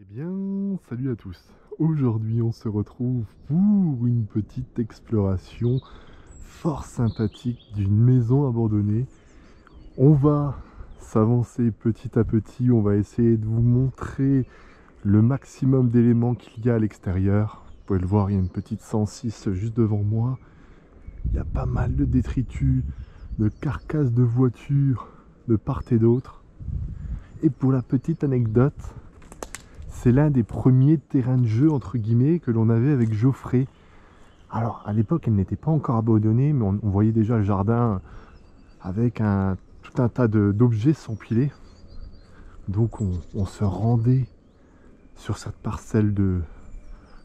Eh bien, salut à tous. Aujourd'hui, on se retrouve pour une petite exploration fort sympathique d'une maison abandonnée. On va s'avancer petit à petit, on va essayer de vous montrer le maximum d'éléments qu'il y a à l'extérieur. Vous pouvez le voir, il y a une petite 106 juste devant moi. Il y a pas mal de détritus, de carcasses de voitures de part et d'autre. Et pour la petite anecdote, c'est l'un des premiers terrains de jeu, entre guillemets, que l'on avait avec Geoffrey. Alors, à l'époque, elle n'était pas encore abandonnée, mais on voyait déjà le jardin avec tout un tas d'objets s'empiler. Donc, on se rendait sur cette parcelle de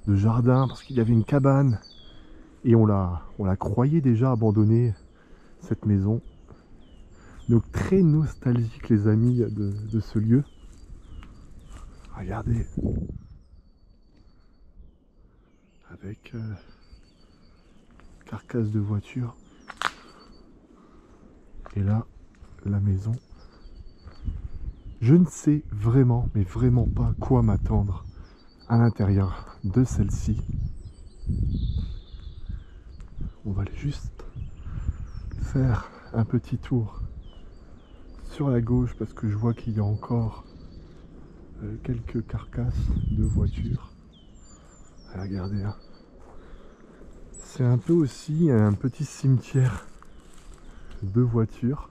jardin, parce qu'il y avait une cabane. Et on la croyait déjà abandonnée, cette maison. Donc, très nostalgique, les amis, de ce lieu. Regardez. Avec carcasse de voiture. Et là, la maison. Je ne sais vraiment, mais vraiment pas quoi m'attendre à l'intérieur de celle-ci. On va aller juste faire un petit tour sur la gauche parce que je vois qu'il y a encore quelques carcasses de voitures. Regardez là. C'est un peu aussi un petit cimetière de voitures.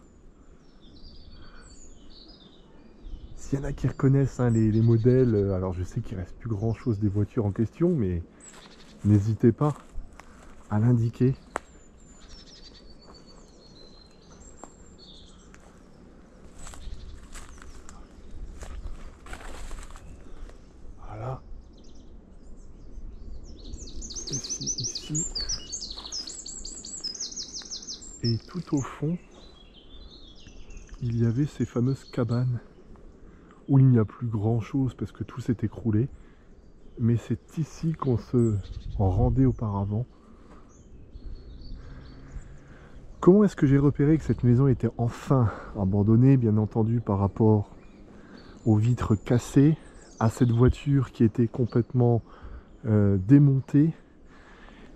S'il y en a qui reconnaissent les modèles, alors je sais qu'il ne reste plus grand chose des voitures en question, mais n'hésitez pas à l'indiquer. Voilà. Ici. Et tout au fond, il y avait ces fameuses cabanes où il n'y a plus grand chose parce que tout s'est écroulé. Mais c'est ici qu'on se rendait auparavant. Comment est-ce que j'ai repéré que cette maison était enfin abandonnée? Bien entendu par rapport aux vitres cassées, à cette voiture qui était complètement démontée.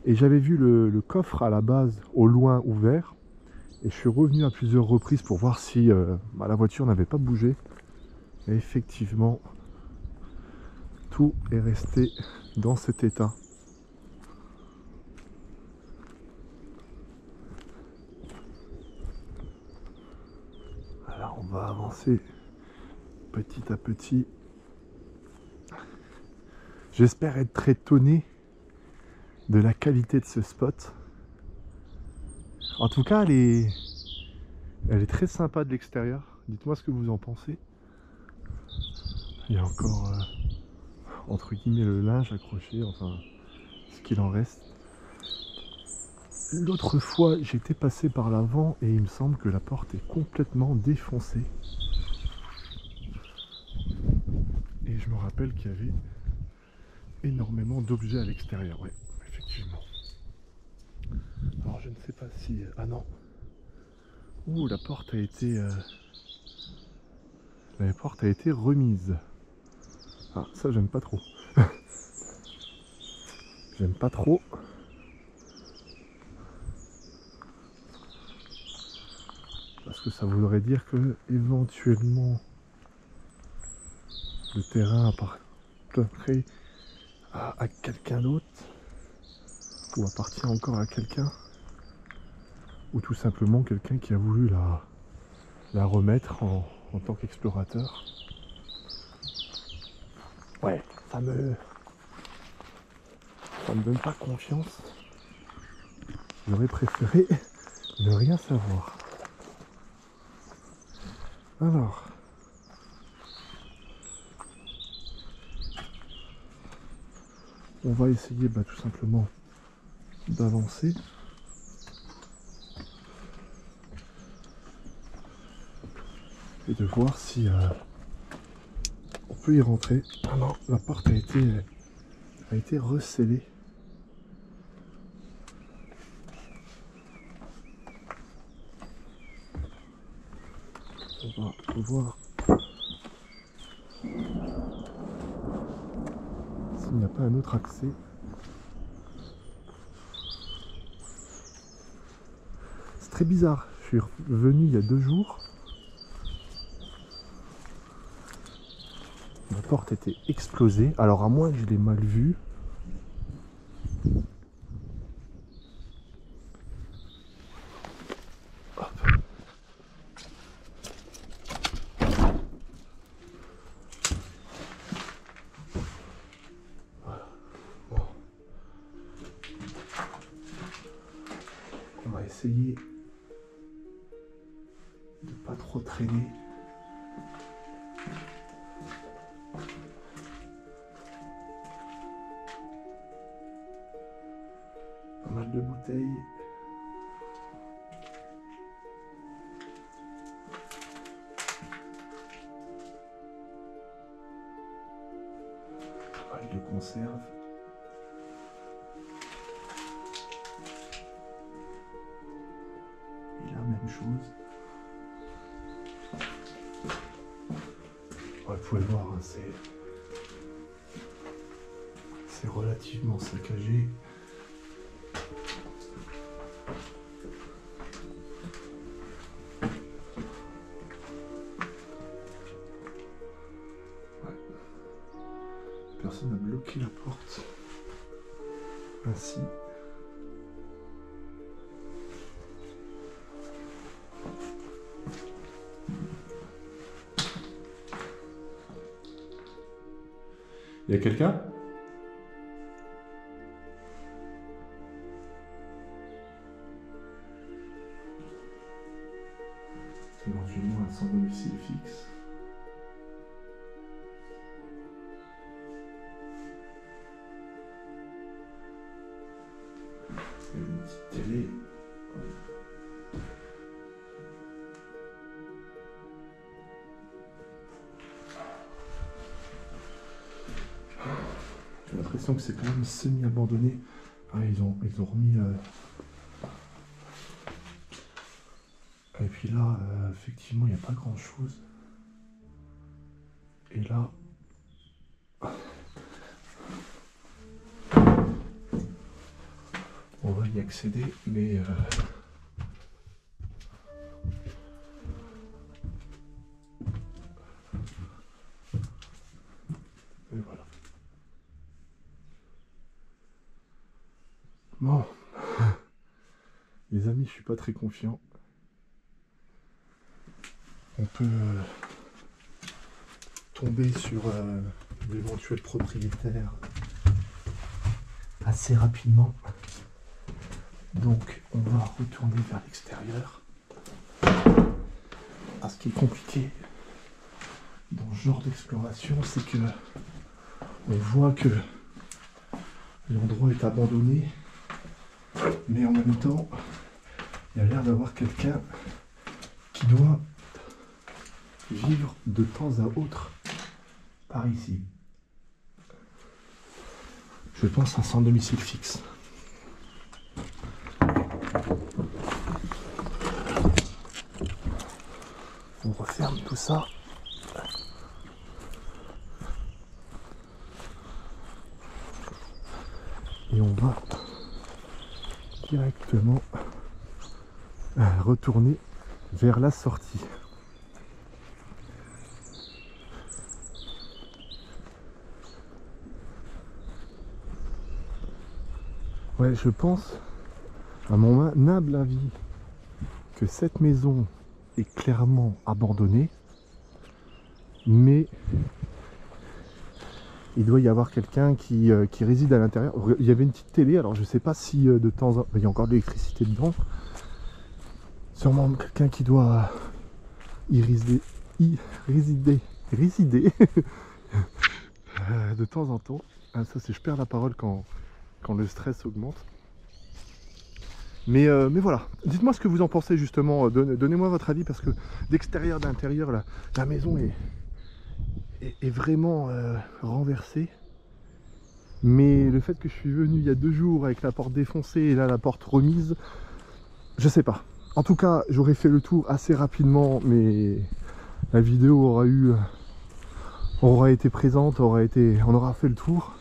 Et j'avais vu le coffre à la base au loin ouvert. Et je suis revenu à plusieurs reprises pour voir si la voiture n'avait pas bougé. Et effectivement, tout est resté dans cet état. Alors on va avancer petit à petit. J'espère être étonné de la qualité de ce spot. En tout cas, elle est très sympa de l'extérieur. Dites-moi ce que vous en pensez. Il y a encore, entre guillemets, le linge accroché, enfin, ce qu'il en reste. L'autre fois, j'étais passé par l'avant et il me semble que la porte est complètement défoncée. Et je me rappelle qu'il y avait énormément d'objets à l'extérieur, ouais, effectivement. Alors je ne sais pas si... Ah non. Ouh, la porte a été... La porte a été remise. Ah, ça j'aime pas trop. J'aime pas trop. Parce que ça voudrait dire que éventuellement le terrain appartiendrait à quelqu'un d'autre. Ou appartient encore à quelqu'un. Ou tout simplement quelqu'un qui a voulu la remettre en tant qu'explorateur. Ouais, ça me donne pas confiance. J'aurais préféré ne rien savoir. Alors, on va essayer tout simplement d'avancer. Et de voir si on peut y rentrer. Ah non, la porte a été rescellée. On va voir. s'il n'y a pas un autre accès. C'est très bizarre. Je suis venu il y a 2 jours. La porte était explosée. Alors à moins que je l'ai mal vue. On va essayer de pas trop traîner. Pas mal de bouteilles. Pas mal de conserves. Même chose. Ouais, vous pouvez voir, hein, c'est relativement saccagé. Ouais. Personne n'a bloqué la porte. Ainsi. Il y a quelqu'un? Éventuellement un sans domicile fixe. Il y a une petite télé. J'ai l'impression que c'est quand même semi-abandonné. Ah, ils ont remis... Et puis là, effectivement, il n'y a pas grand-chose. Et là... On va y accéder, mais... Et voilà. Bon. Les amis, je suis pas très confiant. On peut tomber sur l'éventuel propriétaire assez rapidement. Donc on va retourner vers l'extérieur. Ah, ce qui est compliqué dans ce genre d'exploration, c'est que on voit que l'endroit est abandonné, mais en même temps, il y a l'air d'avoir quelqu'un qui doit vivre de temps à autre par ici. Je pense un sans domicile fixe. On referme tout ça. Et on va directement retourner vers la sortie. Ouais, je pense, à mon humble avis, que cette maison est clairement abandonnée, mais il doit y avoir quelqu'un qui réside à l'intérieur. Il y avait une petite télé, alors je sais pas si de temps en temps, il y a encore de l'électricité dedans. Sûrement quelqu'un qui doit y résider de temps en temps. Ah, ça c'est, je perds la parole quand le stress augmente. Mais voilà, dites-moi ce que vous en pensez justement, donnez-moi votre avis, parce que d'extérieur, d'intérieur, la maison est vraiment renversée. Mais le fait que je suis venu il y a 2 jours avec la porte défoncée et là la porte remise, je sais pas. En tout cas, j'aurais fait le tour assez rapidement, mais la vidéo aura été présente, on aura fait le tour.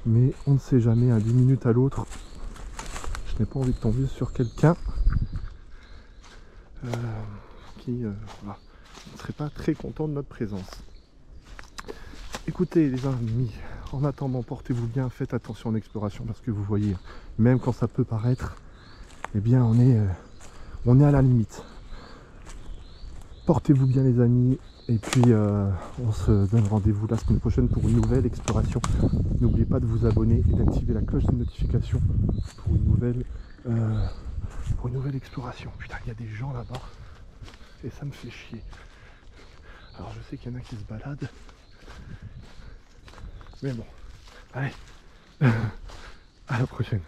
Mais on ne sait jamais, d'une minute à l'autre, je n'ai pas envie de tomber sur quelqu'un qui voilà, ne serait pas très content de notre présence. Écoutez les amis, en attendant, portez-vous bien, faites attention en exploration parce que vous voyez, même quand ça peut paraître, eh bien on est à la limite. Portez-vous bien les amis, et puis on se donne rendez-vous la semaine prochaine pour une nouvelle exploration. N'oubliez pas de vous abonner et d'activer la cloche de notification pour une nouvelle exploration. Putain, il y a des gens là-bas et ça me fait chier. Alors je sais qu'il y en a qui se baladent, mais bon, allez, à la prochaine.